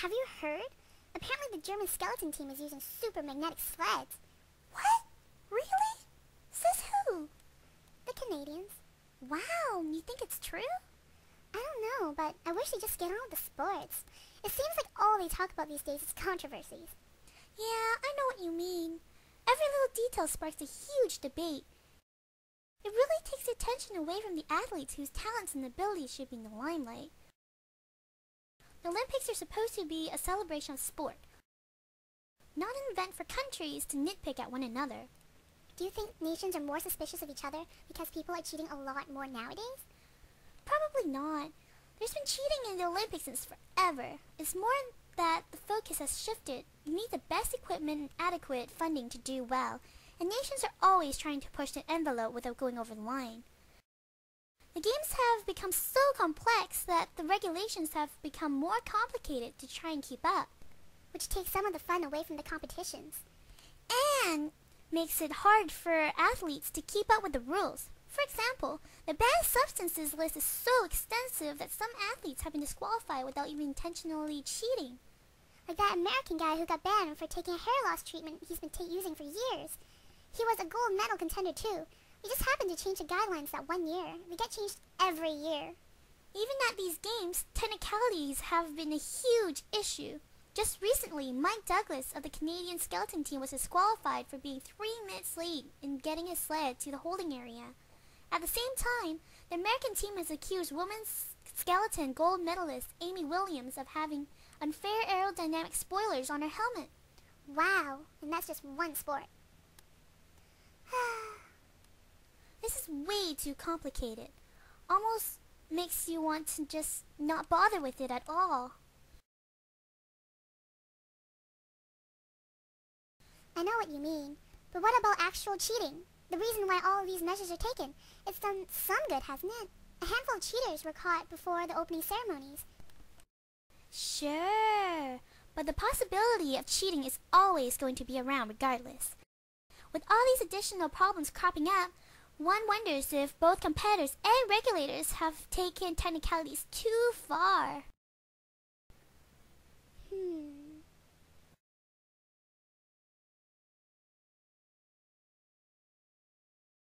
have you heard? Apparently the German skeleton team is using super magnetic sleds. What? Really? Says who? The Canadians. Wow, you think it's true? I don't know, but I wish they'd just get on with the sports. It seems like all they talk about these days is controversies. Yeah, I know what you mean. Every little detail sparks a huge debate. It really takes attention away from the athletes whose talents and abilities should be in the limelight. The Olympics are supposed to be a celebration of sport, not an event for countries to nitpick at one another. Do you think nations are more suspicious of each other because people are cheating a lot more nowadays? Probably not. There's been cheating in the Olympics since forever. It's more that the focus has shifted. You need the best equipment and adequate funding to do well, and nations are always trying to push the envelope without going over the line. The games have become so complex that the regulations have become more complicated to try and keep up, which takes some of the fun away from the competitions. And makes it hard for athletes to keep up with the rules. For example, the banned substances list is so extensive that some athletes have been disqualified without even intentionally cheating. Like that American guy who got banned for taking a hair loss treatment he's been using for years. He was a gold medal contender too. We just happened to change the guidelines that 1 year. They get changed every year. Even at these games, technicalities have been a huge issue. Just recently, Mike Douglas of the Canadian skeleton team was disqualified for being 3 minutes late in getting his sled to the holding area. At the same time, the American team has accused women's skeleton gold medalist Amy Williams of having unfair aerodynamic spoilers on her helmet. Wow, and that's just one sport. This is way too complicated. Almost makes you want to just not bother with it at all. I know what you mean, but what about actual cheating? The reason why all of these measures are taken, it's done some good, hasn't it? A handful of cheaters were caught before the opening ceremonies. Sure, but the possibility of cheating is always going to be around regardless. With all these additional problems cropping up, one wonders if both competitors and regulators have taken technicalities too far.